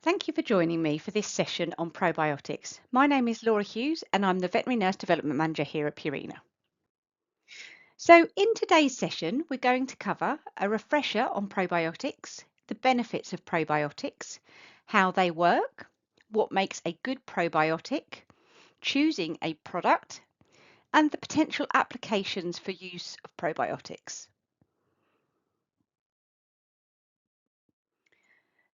Thank you for joining me for this session on probiotics. My name is Laura Hughes and I'm the Veterinary Nurse Development Manager here at Purina. So in today's session, we're going to cover a refresher on probiotics, the benefits of probiotics, how they work, what makes a good probiotic, choosing a product, and the potential applications for use of probiotics.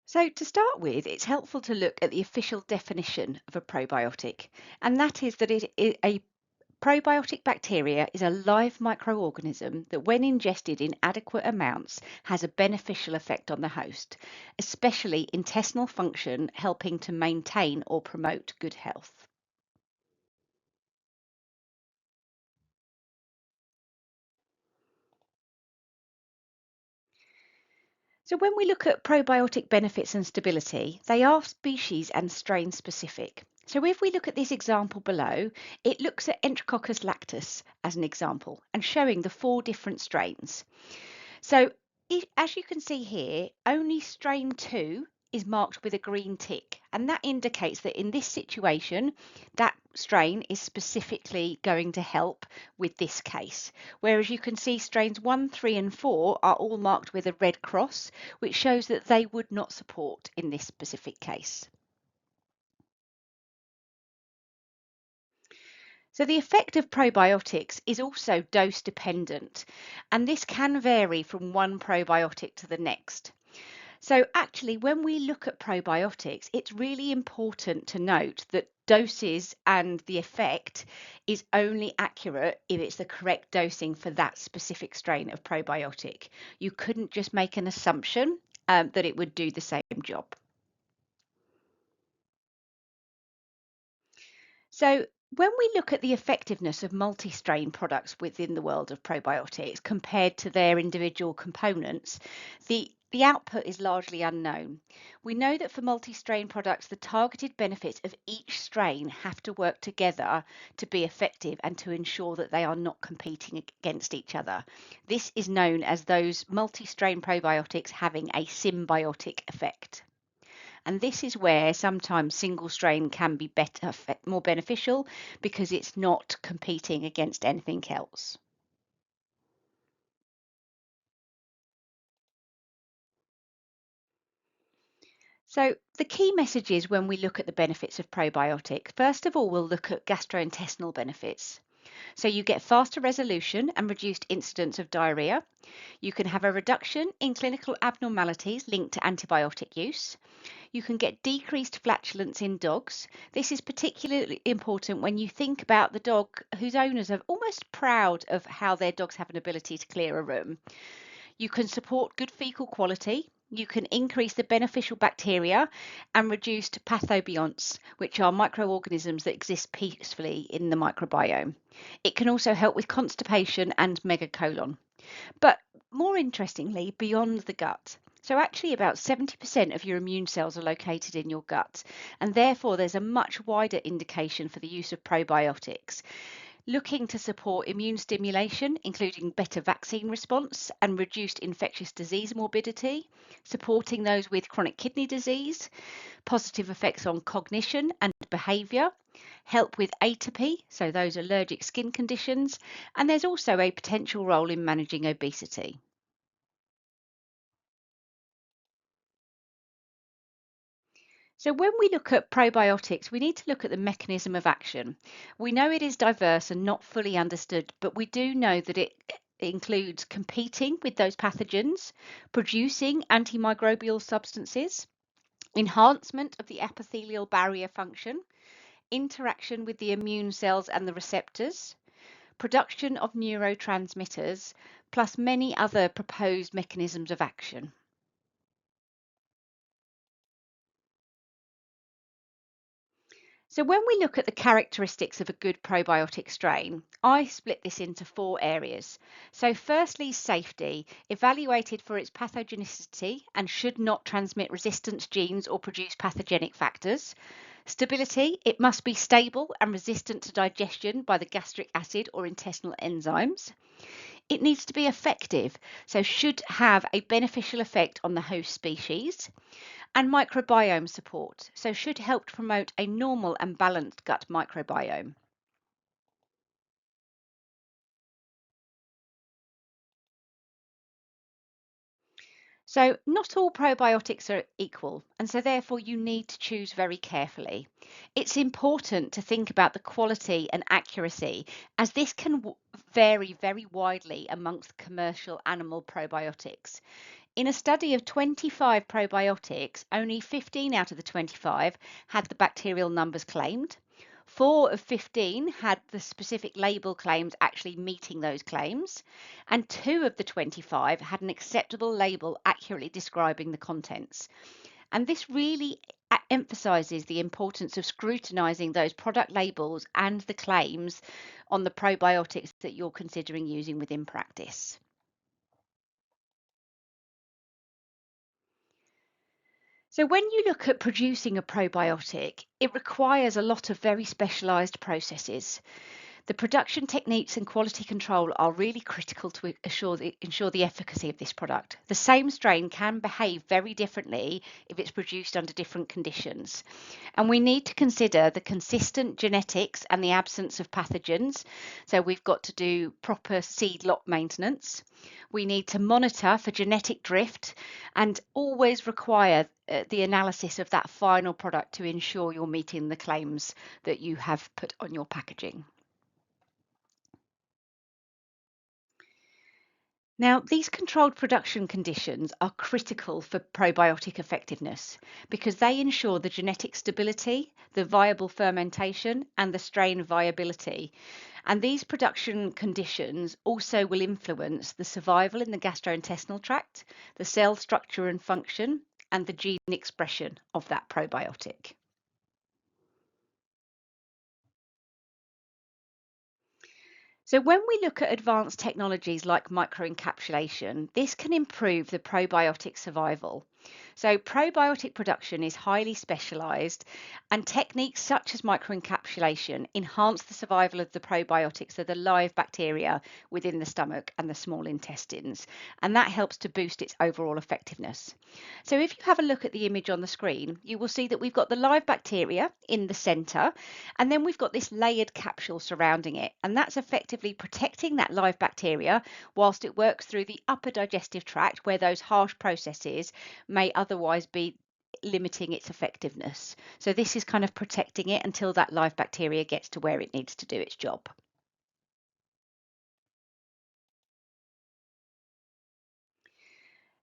So to start with, it's helpful to look at the official definition of a probiotic, and that is that a probiotic bacteria is a live microorganism that, when ingested in adequate amounts, has a beneficial effect on the host, especially intestinal function, helping to maintain or promote good health. So when we look at probiotic benefits and stability, they are species and strain specific. So if we look at this example below, it looks at Enterococcus lactis as an example and showing the 4 different strains. So as you can see here, only strain 2 is marked with a green tick, and that indicates that in this situation, that strain is specifically going to help with this case. Whereas you can see strains 1, 3 and 4 are all marked with a red cross, which shows that they would not support in this specific case. So the effect of probiotics is also dose dependent, and this can vary from one probiotic to the next. So actually, when we look at probiotics, it's really important to note that doses and the effect is only accurate if it's the correct dosing for that specific strain of probiotic. You couldn't just make an assumption that it would do the same job. So when we look at the effectiveness of multi-strain products within the world of probiotics compared to their individual components, the output is largely unknown. We know that for multi-strain products, the targeted benefits of each strain have to work together to be effective and to ensure that they are not competing against each other. This is known as those multi-strain probiotics having a symbiotic effect. And this is where sometimes single strain can be better, more beneficial because it's not competing against anything else. So the key messages when we look at the benefits of probiotics, first of all, we'll look at gastrointestinal benefits. So you get faster resolution and reduced incidence of diarrhea. You can have a reduction in clinical abnormalities linked to antibiotic use. You can get decreased flatulence in dogs. This is particularly important when you think about the dog whose owners are almost proud of how their dogs have an ability to clear a room. You can support good fecal quality. You can increase the beneficial bacteria and reduce pathobionts, which are microorganisms that exist peacefully in the microbiome. It can also help with constipation and megacolon. But more interestingly, beyond the gut. So actually about 70% of your immune cells are located in your gut, and therefore there's a much wider indication for the use of probiotics, looking to support immune stimulation, including better vaccine response and reduced infectious disease morbidity, supporting those with chronic kidney disease, positive effects on cognition and behavior, help with atopy, so those allergic skin conditions, and there's also a potential role in managing obesity. So when we look at probiotics, we need to look at the mechanism of action. We know it is diverse and not fully understood, but we do know that it includes competing with those pathogens, producing antimicrobial substances, enhancement of the epithelial barrier function, interaction with the immune cells and the receptors, production of neurotransmitters, plus many other proposed mechanisms of action. So when we look at the characteristics of a good probiotic strain, I split this into 4 areas. So firstly, safety, evaluated for its pathogenicity and should not transmit resistance genes or produce pathogenic factors. Stability, it must be stable and resistant to digestion by the gastric acid or intestinal enzymes. It needs to be effective, so should have a beneficial effect on the host species. and microbiome support, so should help to promote a normal and balanced gut microbiome. So, not all probiotics are equal, and so therefore you need to choose very carefully. It's important to think about the quality and accuracy, as this can vary very widely amongst commercial animal probiotics. In a study of 25 probiotics, only 15 out of the 25 had the bacterial numbers claimed. 4 of 15 had the specific label claims actually meeting those claims, and 2 of the 25 had an acceptable label accurately describing the contents. And this really emphasizes the importance of scrutinizing those product labels and the claims on the probiotics that you're considering using within practice. So, when you look at producing a probiotic, it requires a lot of very specialized processes. The production techniques and quality control are really critical to ensure the efficacy of this product. The same strain can behave very differently if it's produced under different conditions. And we need to consider the consistent genetics and the absence of pathogens. So we've got to do proper seed lot maintenance. We need to monitor for genetic drift and always require the analysis of that final product to ensure you're meeting the claims that you have put on your packaging. Now, these controlled production conditions are critical for probiotic effectiveness because they ensure the genetic stability, the viable fermentation, and the strain viability. And these production conditions also will influence the survival in the gastrointestinal tract, the cell structure and function, and the gene expression of that probiotic. So, when we look at advanced technologies like microencapsulation, this can improve the probiotic survival. So, probiotic production is highly specialized, and techniques such as microencapsulation enhance the survival of the probiotics, so the live bacteria within the stomach and the small intestines, and that helps to boost its overall effectiveness. So, if you have a look at the image on the screen, you will see that we've got the live bacteria in the center, and then we've got this layered capsule surrounding it, and that's effectively protecting that live bacteria whilst it works through the upper digestive tract where those harsh processes may otherwise be limiting its effectiveness. So this is kind of protecting it until that live bacteria gets to where it needs to do its job.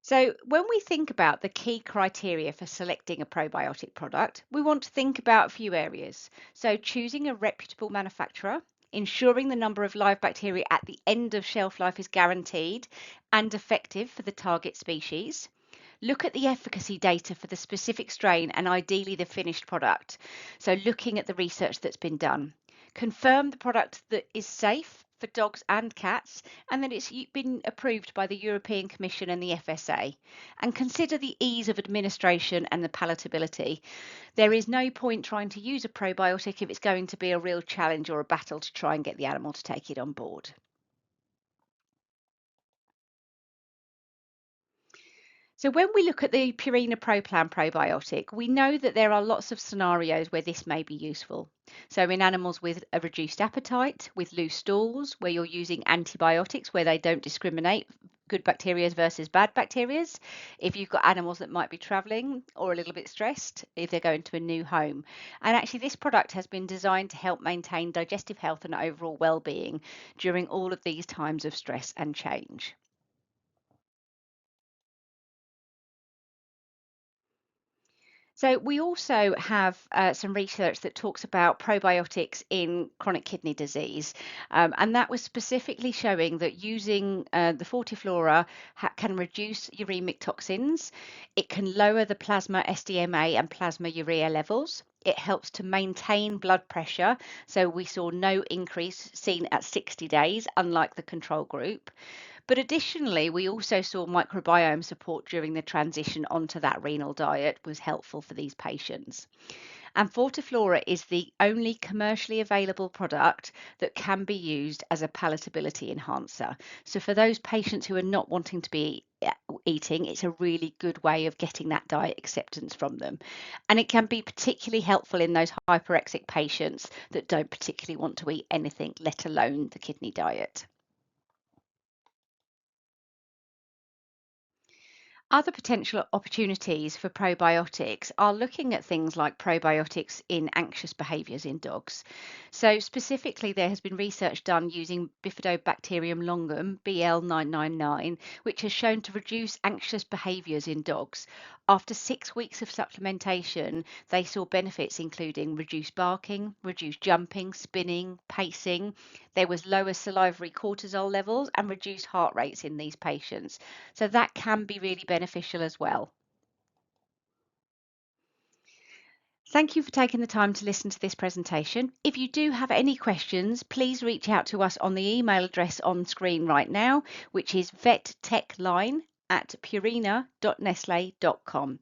So, when we think about the key criteria for selecting a probiotic product, we want to think about a few areas. So, choosing a reputable manufacturer, ensuring the number of live bacteria at the end of shelf life is guaranteed and effective for the target species. Look at the efficacy data for the specific strain and ideally the finished product. So, looking at the research that's been done. Confirm the product that is safe for dogs and cats and that it's been approved by the European Commission and the FSA. And consider the ease of administration and the palatability. There is no point trying to use a probiotic if it's going to be a real challenge or a battle to try and get the animal to take it on board. So when we look at the Purina Pro Plan probiotic, we know that there are lots of scenarios where this may be useful. So in animals with a reduced appetite, with loose stools, where you're using antibiotics where they don't discriminate good bacteria versus bad bacteria. If you've got animals that might be traveling or a little bit stressed, if they're going to a new home. And actually this product has been designed to help maintain digestive health and overall well-being during all of these times of stress and change. So we also have some research that talks about probiotics in chronic kidney disease, and that was specifically showing that using the Fortiflora can reduce uremic toxins. It can lower the plasma SDMA and plasma urea levels. It helps to maintain blood pressure, so we saw no increase seen at 60 days, unlike the control group. But additionally, we also saw microbiome support during the transition onto that renal diet was helpful for these patients. And Fortiflora is the only commercially available product that can be used as a palatability enhancer. So for those patients who are not wanting to be eating, it's a really good way of getting that diet acceptance from them. And it can be particularly helpful in those hyperexic patients that don't particularly want to eat anything, let alone the kidney diet. Other potential opportunities for probiotics are looking at things like probiotics in anxious behaviours in dogs. So, specifically, there has been research done using Bifidobacterium longum, BL999, which has shown to reduce anxious behaviours in dogs. After 6 weeks of supplementation, they saw benefits including reduced barking, reduced jumping, spinning, pacing. There was lower salivary cortisol levels and reduced heart rates in these patients. So that can be really beneficial as well. Thank you for taking the time to listen to this presentation. If you do have any questions, please reach out to us on the email address on screen right now, which is vettechline@purina.nestle.com.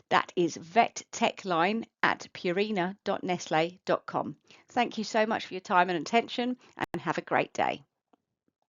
That is vettechline@purina.nestle.com. Thank you so much for your time and attention, and have a great day.